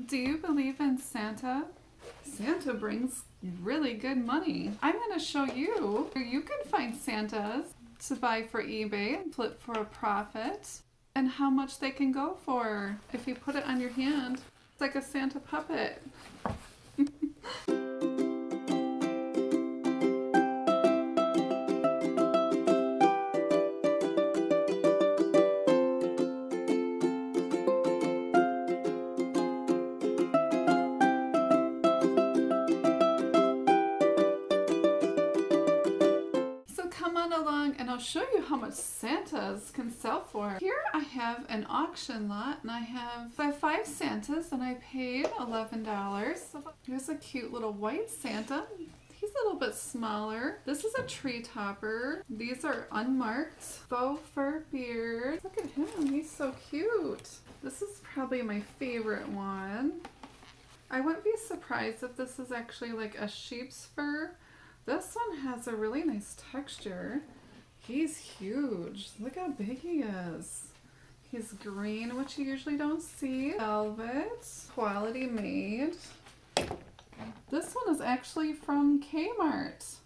Do you believe in Santa? Santa brings really good money. I'm going to show you where you can find Santas to buy for eBay and flip for a profit, and how much they can go for if you put it on your hand. It's like a Santa puppet. Along and I'll show you how much Santas can sell for. Here I have an auction lot and I have 5 Santas and I paid $11. Here's a cute little white Santa. He's a little bit smaller. This is a tree topper. These are unmarked. Faux fur beard. Look at him, he's so cute. This is probably my favorite one. I wouldn't be surprised if this is actually like a sheep's fur. This one has a really nice texture. He's huge. Look how big he is. He's green, which you usually don't see. Velvet, quality made. This one is actually from Kmart.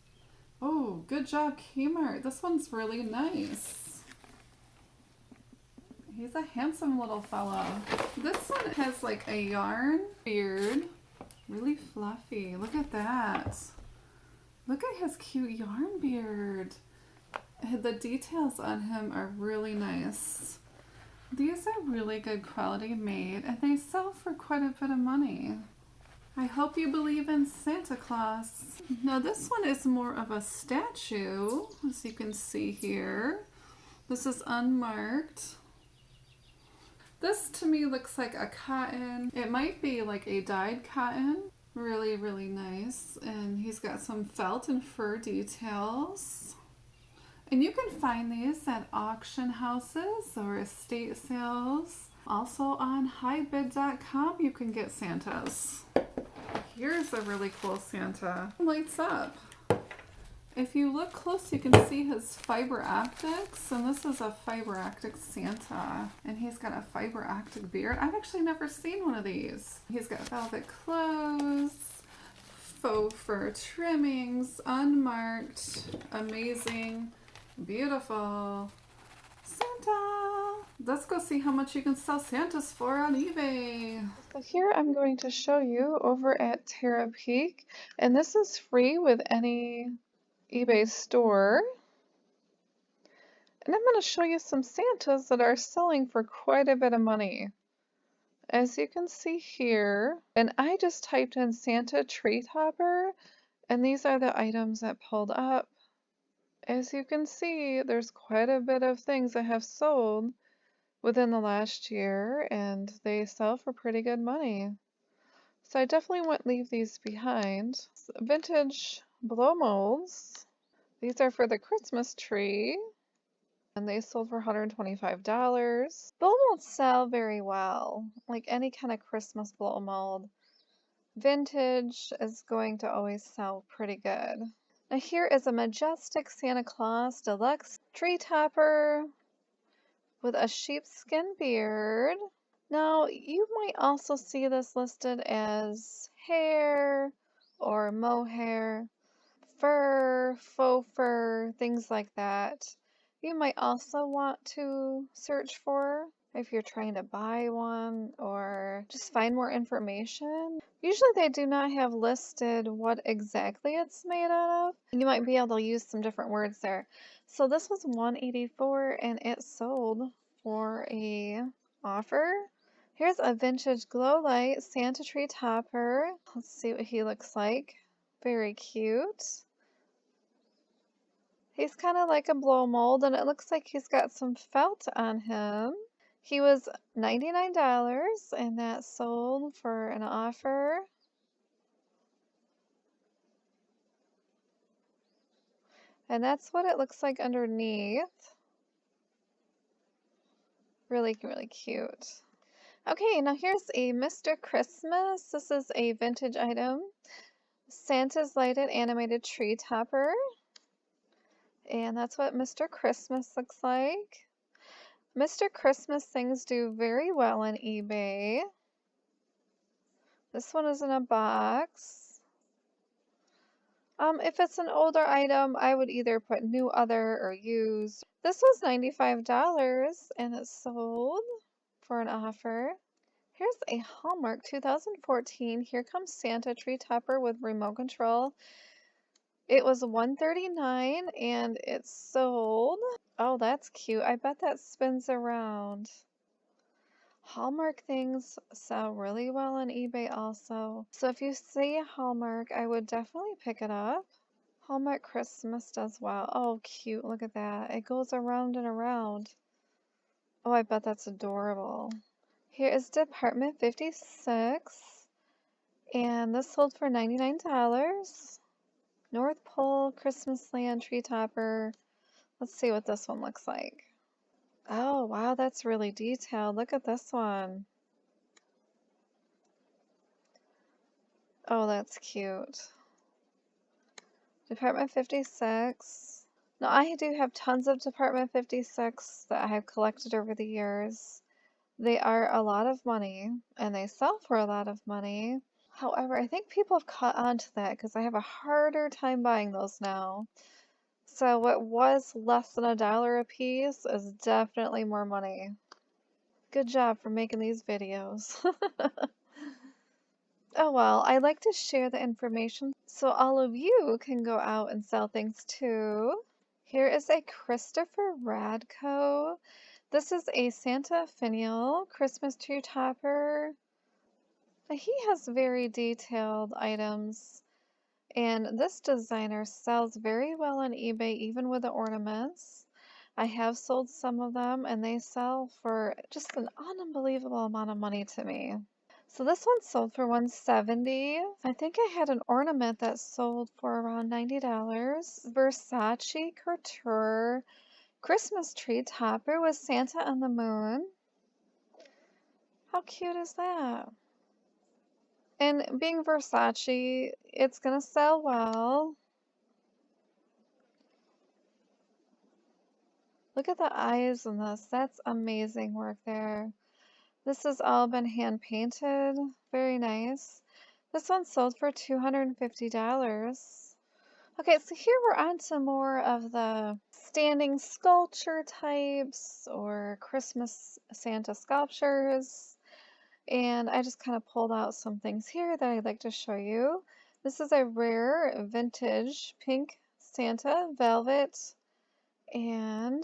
Oh, good job, Kmart. This one's really nice. He's a handsome little fella. This one has like a yarn beard. Really fluffy. Look at that. Look at his cute yarn beard. The details on him are really nice. These are really good quality made and they sell for quite a bit of money. I hope you believe in Santa Claus. Now this one is more of a statue, as you can see here. This is unmarked. This to me looks like a cotton. It might be like a dyed cotton. Really, really nice. And he's got some felt and fur details. And you can find these at auction houses or estate sales. Also on highbid.com you can get Santas. Here's a really cool Santa. It lights up. If you look close, you can see his fiber optics, and this is a fiber optic Santa, and he's got a fiber optic beard. I've actually never seen one of these. He's got velvet clothes, faux fur trimmings, unmarked, amazing, beautiful Santa. Let's go see how much you can sell Santas for on eBay. So here I'm going to show you over at Terra Peak, and this is free with any eBay store, and I'm going to show you some Santas that are selling for quite a bit of money. As you can see here, and I just typed in Santa tree topper, and these are the items that pulled up. As you can see, there's quite a bit of things that have sold within the last year, and they sell for pretty good money. So I definitely wouldn't leave these behind. Vintage blow molds. These are for the Christmas tree, and they sold for $125. Blow molds sell very well, like any kind of Christmas blow mold. Vintage is going to always sell pretty good. Now here is a Majestic Santa Claus Deluxe Tree Topper with a sheepskin beard. Now you might also see this listed as hair or mohair, fur, faux fur, things like that. You might also want to search for if you're trying to buy one or just find more information. Usually they do not have listed what exactly it's made out of. You might be able to use some different words there. So this was $184 and it sold for a offer. Here's a vintage glow light Santa tree topper. Let's see what he looks like. Very cute. He's kind of like a blow mold, and it looks like he's got some felt on him. He was $99, and that sold for an offer. And that's what it looks like underneath. Really, really cute. Okay, now here's a Mr. Christmas. This is a vintage item. Santa's lighted animated tree topper. And that's what Mr. Christmas looks like. Mr. Christmas things do very well on eBay. This one is in a box. If it's an older item, I would either put new, other, or used. This was $95 and it sold for an offer. Here's a Hallmark 2014 Here Comes Santa tree topper with remote control. It was $139 and it sold. Oh, that's cute. I bet that spins around. Hallmark things sell really well on eBay also. So if you see a Hallmark, I would definitely pick it up. Hallmark Christmas does well. Oh, cute. Look at that. It goes around and around. Oh, I bet that's adorable. Here is Department 56. And this sold for $99. North Pole Christmas Land tree topper. Let's see what this one looks like. Oh, wow, that's really detailed. Look at this one. Oh, that's cute. Department 56. Now, I do have tons of Department 56 that I have collected over the years. They are a lot of money, and they sell for a lot of money. However, I think people have caught on to that because I have a harder time buying those now. So what was less than $1 a piece is definitely more money. Good job for making these videos. Oh well, I like to share the information so all of you can go out and sell things too. Here is a Christopher Radko. This is a Santa finial Christmas tree topper. He has very detailed items, and this designer sells very well on eBay, even with the ornaments. I have sold some of them, and they sell for just an unbelievable amount of money to me. So this one sold for $170. I think I had an ornament that sold for around $90. Versace Courteur Christmas tree topper with Santa on the moon. How cute is that? And being Versace, it's gonna sell well. Look at the eyes in this. That's amazing work there. This has all been hand painted. Very nice. This one sold for $250. Okay, so here we're on to more of the standing sculpture types or Christmas Santa sculptures. And I just kind of pulled out some things here that I'd like to show you. This is a rare vintage pink Santa velvet, and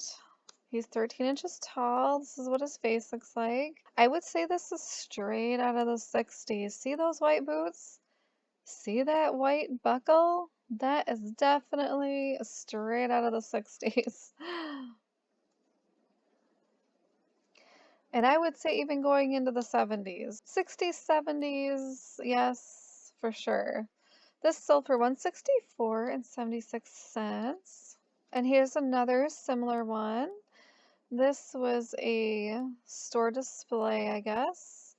he's 13 inches tall. This is what his face looks like. I would say this is straight out of the 60s. See those white boots? See that white buckle? That is definitely straight out of the 60s. And I would say even going into the 70s. 60s, 70s, yes, for sure. This sold for $164.76. And here's another similar one. This was a store display, I guess.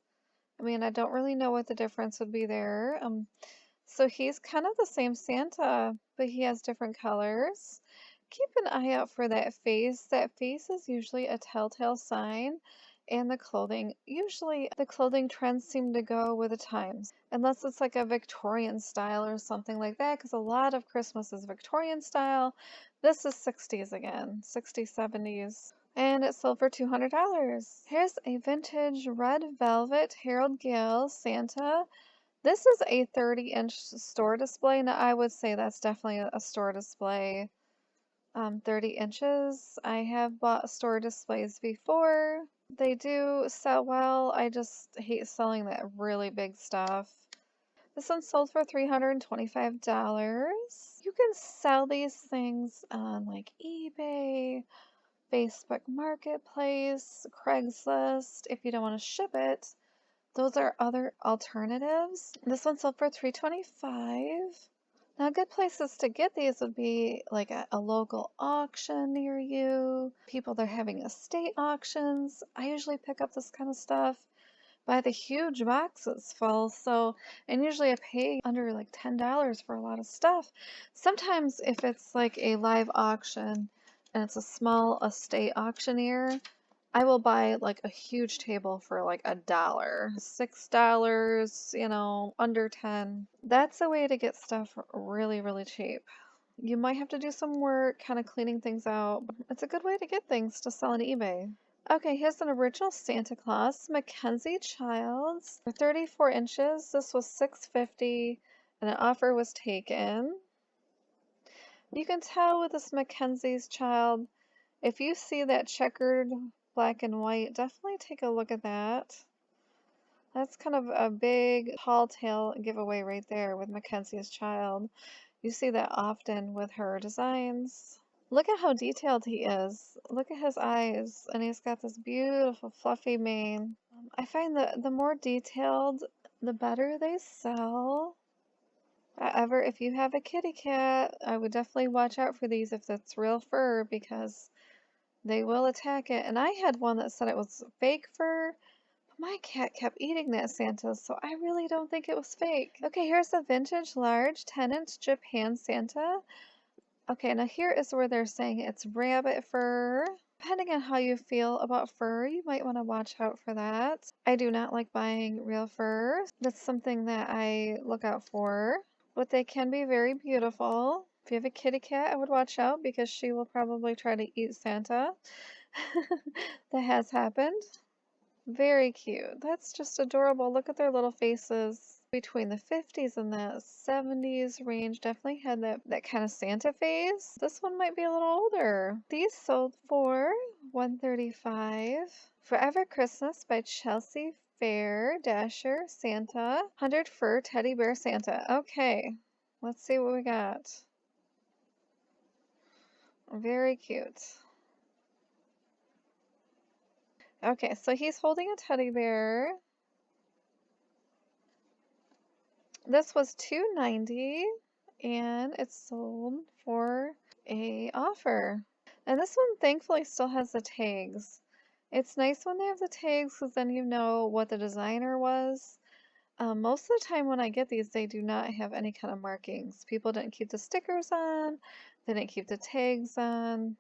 I mean, I don't really know what the difference would be there. So he's kind of the same Santa, but he has different colors. Keep an eye out for that face. That face is usually a telltale sign. And the clothing, usually the clothing trends seem to go with the times, unless it's like a Victorian style or something like that, because a lot of Christmas is Victorian style. This is 60s again, 60s, 70s. And it sold for $200. Here's a vintage red velvet Harold Gale Santa. This is a 30-inch store display. Now, I would say that's definitely a store display. 30 inches. I have bought store displays before. They do sell well. I just hate selling that really big stuff. This one sold for $325. You can sell these things on like eBay, Facebook Marketplace, Craigslist if you don't want to ship it. Those are other alternatives. This one sold for $325. Now, good places to get these would be like a local auction near you, people that are having estate auctions. I usually pick up this kind of stuff by the huge boxes full. So, and usually I pay under like $10 for a lot of stuff. Sometimes if it's like a live auction and it's a small estate auctioneer, I will buy like a huge table for like $1, $6, you know, under 10. That's a way to get stuff really, really cheap. You might have to do some work kind of cleaning things out, but it's a good way to get things to sell on eBay. Okay, here's an original Santa Claus, Mackenzie Childs, for 34 inches. This was $6.50 and an offer was taken. You can tell with this Mackenzie's Child, if you see that checkered black and white, definitely take a look at that. That's kind of a big tall tale giveaway right there with Mackenzie's Child. You see that often with her designs. Look at how detailed he is. Look at his eyes, and he's got this beautiful fluffy mane. I find that the more detailed, the better they sell. However, if you have a kitty cat, I would definitely watch out for these if it's real fur because they will attack it. And I had one that said it was fake fur, but my cat kept eating that Santa, so I really don't think it was fake. Okay, here's a vintage large 10-inch Japan Santa. Okay, now here is where they're saying it's rabbit fur. Depending on how you feel about fur, you might want to watch out for that. I do not like buying real fur. That's something that I look out for. But they can be very beautiful. If you have a kitty cat, I would watch out because she will probably try to eat Santa. That has happened. Very cute. That's just adorable. Look at their little faces. Between the 50s and the 70s range, definitely had that kind of Santa face. This one might be a little older. These sold for $135. Forever Christmas by Chelsea Fair, Dasher, Santa, 100 fur teddy bear Santa. Okay, let's see what we got. Very cute. Okay, so he's holding a teddy bear. This was $2.90 and it's sold for a offer. And this one thankfully still has the tags. It's nice when they have the tags because then you know what the designer was. Most of the time when I get these, they do not have any kind of markings. People didn't keep the stickers on, they didn't keep the tags on.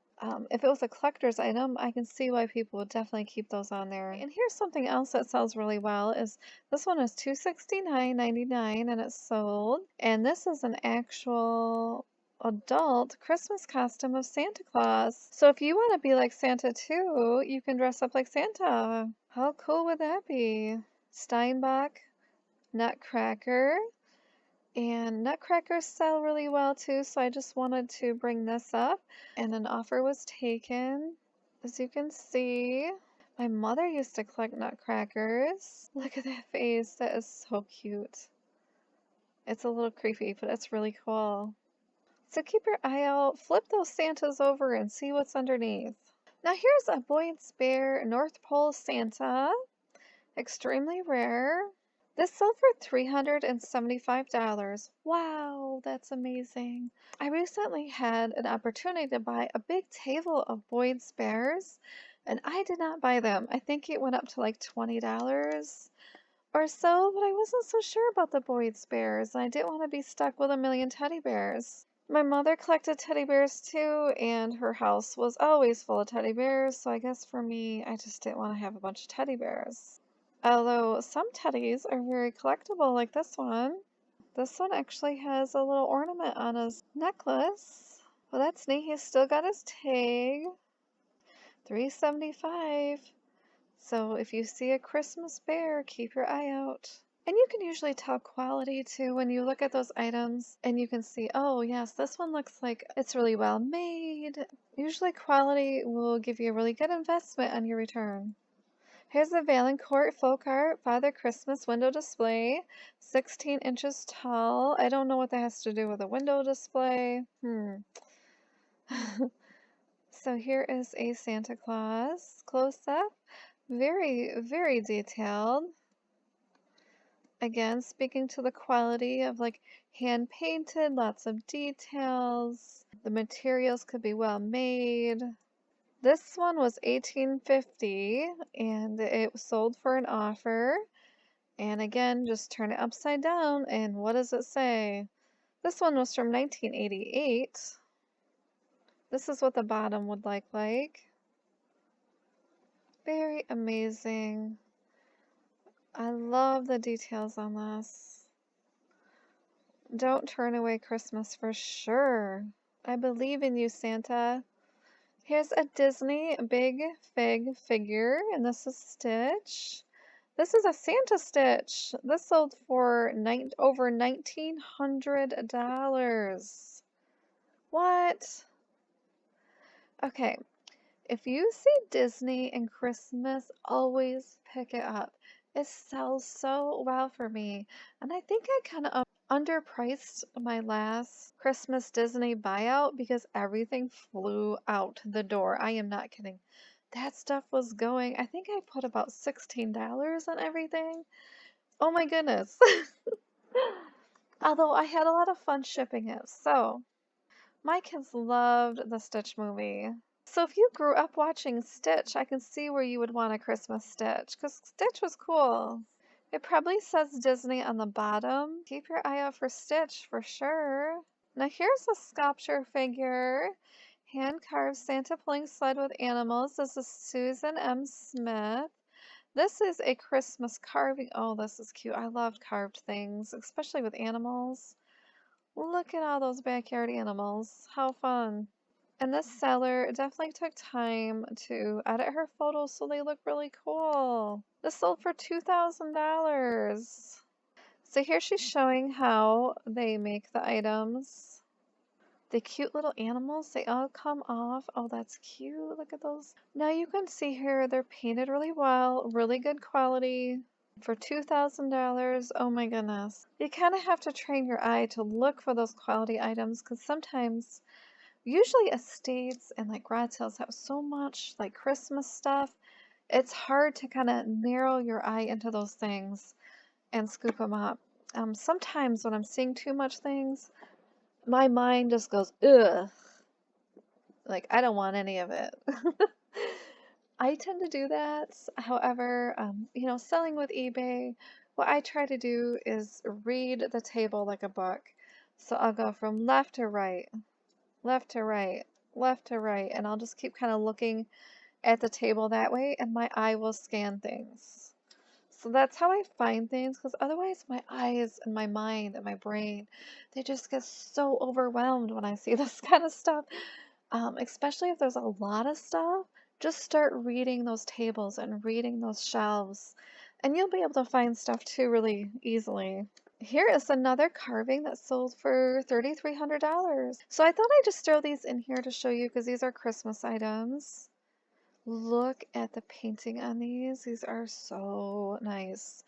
If it was a collector's item, I can see why people would definitely keep those on there. And here's something else that sells really well is this one is $269.99 and it's sold. And this is an actual adult Christmas costume of Santa Claus. So if you want to be like Santa too, you can dress up like Santa. How cool would that be? Steinbach Nutcracker. And nutcrackers sell really well too, so I just wanted to bring this up. And an offer was taken. As you can see, my mother used to collect nutcrackers. Look at that face, that is so cute. It's a little creepy, but it's really cool. So keep your eye out, flip those Santas over and see what's underneath. Now here's a Boyd's Bear North Pole Santa. Extremely rare. This sold for $375. Wow, that's amazing. I recently had an opportunity to buy a big table of Boyd's Bears, and I did not buy them. I think it went up to like $20 or so, but I wasn't so sure about the Boyd's Bears, and I didn't want to be stuck with a million teddy bears. My mother collected teddy bears too, and her house was always full of teddy bears, so I guess for me, I just didn't want to have a bunch of teddy bears. Although some teddies are very collectible, like this one. This one actually has a little ornament on his necklace. Well, that's neat. He's still got his tag. $375. So if you see a Christmas bear, keep your eye out. And you can usually tell quality too when you look at those items and you can see, oh yes, this one looks like it's really well made. Usually quality will give you a really good investment on your return. Here's the Valancourt Folk Art Father Christmas window display, 16 inches tall. I don't know what that has to do with a window display. So here is a Santa Claus close-up. Very, very detailed. Again, speaking to the quality of like hand-painted, lots of details. The materials could be well made. This one was $18.50 and it was sold for an offer. And again, just turn it upside down and what does it say? This one was from 1988. This is what the bottom would look like. Very amazing. I love the details on this. Don't turn away Christmas for sure. I believe in you, Santa. Here's a Disney Big Fig figure, and this is Stitch. This is a Santa Stitch. This sold for over $1,900. What? Okay, if you see Disney and Christmas, always pick it up. It sells so well for me. And I think I kind of underpriced my last Christmas Disney buyout because everything flew out the door. I am not kidding. That stuff was going, I think I put about $16 on everything. Oh my goodness. Although I had a lot of fun shipping it. So, my kids loved the Stitch movie. So if you grew up watching Stitch, I can see where you would want a Christmas Stitch, because Stitch was cool. It probably says Disney on the bottom. Keep your eye out for Stitch for sure. Now here's a sculpture figure. Hand-carved Santa pulling sled with animals. This is Susan M. Smith. This is a Christmas carving. Oh, this is cute. I love carved things, especially with animals. Look at all those backyard animals. How fun. And this seller definitely took time to edit her photos so they look really cool. This sold for $2,000. So here she's showing how they make the items. The cute little animals, they all come off. Oh, that's cute. Look at those. Now you can see here they're painted really well, really good quality. For $2,000, oh my goodness. You kind of have to train your eye to look for those quality items because sometimes usually estates and like garage sales have so much like Christmas stuff. It's hard to kind of narrow your eye into those things and scoop them up. Sometimes when I'm seeing too much things, my mind just goes, ugh. Like, I don't want any of it. I tend to do that. However, selling with eBay, what I try to do is read the table like a book. So I'll go from left to right, left to right, left to right, and I'll just keep kind of looking at the table that way, and my eye will scan things. So that's how I find things, because otherwise my eyes and my mind and my brain, they just get so overwhelmed when I see this kind of stuff. Especially if there's a lot of stuff, just start reading those tables and reading those shelves, and you'll be able to find stuff too really easily. Here is another carving that sold for $3,300. So I thought I'd just throw these in here to show you because these are Christmas items. Look at the painting on these. These are so nice.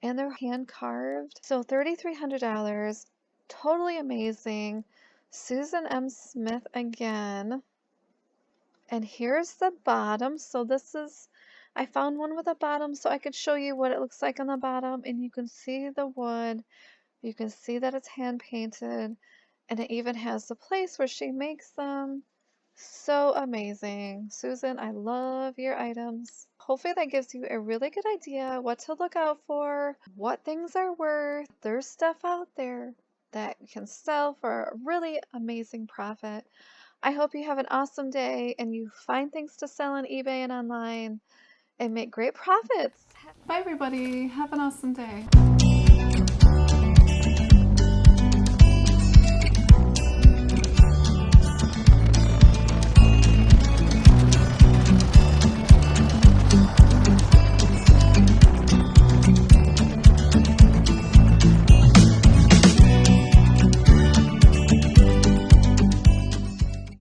And they're hand carved. So $3,300. Totally amazing. Susan M. Smith again. And here's the bottom. So this is, I found one with a bottom so I could show you what it looks like on the bottom. And you can see the wood. You can see that it's hand painted. And it even has the place where she makes them. So amazing. Susan, I love your items. Hopefully that gives you a really good idea what to look out for, what things are worth. There's stuff out there that can sell for a really amazing profit. I hope you have an awesome day and you find things to sell on eBay and online and make great profits. Bye everybody. Have an awesome day.